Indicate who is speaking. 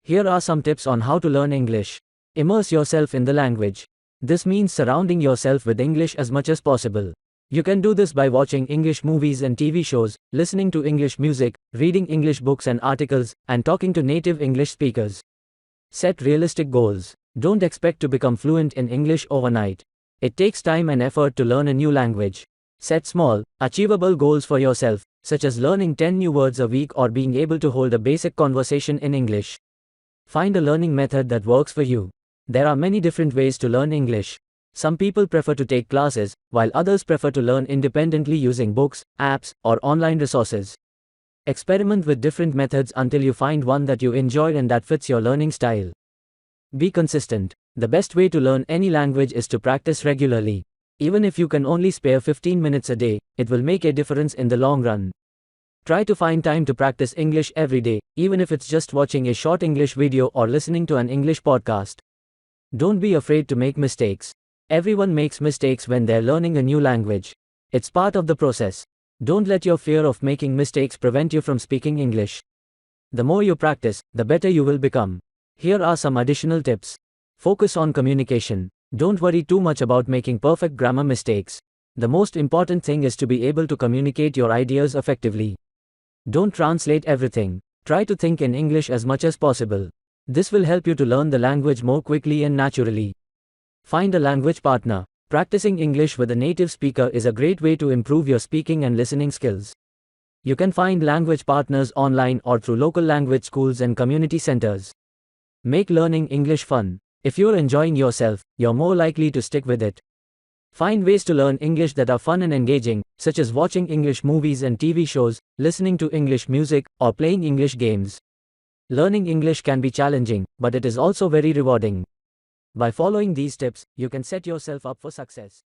Speaker 1: Here are some tips on how to learn English. Immerse yourself in the language. This means surrounding yourself with English as much as possible. You can do this by watching English movies and TV shows, listening to English music, reading English books and articles, and talking to native English speakers. Set realistic goals. Don't expect to become fluent in English overnight. It takes time and effort to learn a new language. Set small, achievable goals for yourself, such as learning 10 new words a week or being able to hold a basic conversation in English. Find a learning method that works for you. There are many different ways to learn English. Some people prefer to take classes, while others prefer to learn independently using books, apps, or online resources. Experiment with different methods until you find one that you enjoy and that fits your learning style. Be consistent. The best way to learn any language is to practice regularly. Even if you can only spare 15 minutes a day, it will make a difference in the long run. Try to find time to practice English every day, even if it's just watching a short English video or listening to an English podcast. Don't be afraid to make mistakes. Everyone makes mistakes when they're learning a new language. It's part of the process. Don't let your fear of making mistakes prevent you from speaking English. The more you practice, the better you will become. Here are some additional tips. Focus on communication. Don't worry too much about making perfect grammar mistakes. The most important thing is to be able to communicate your ideas effectively. Don't translate everything. Try to think in English as much as possible. This will help you to learn the language more quickly and naturally. Find a language partner. Practicing English with a native speaker is a great way to improve your speaking and listening skills. You can find language partners online or through local language schools and community centers. Make learning English fun. If you're enjoying yourself, you're more likely to stick with it. Find ways to learn English that are fun and engaging, such as watching English movies and TV shows, listening to English music, or playing English games. Learning English can be challenging, but it is also very rewarding. By following these tips, you can set yourself up for success.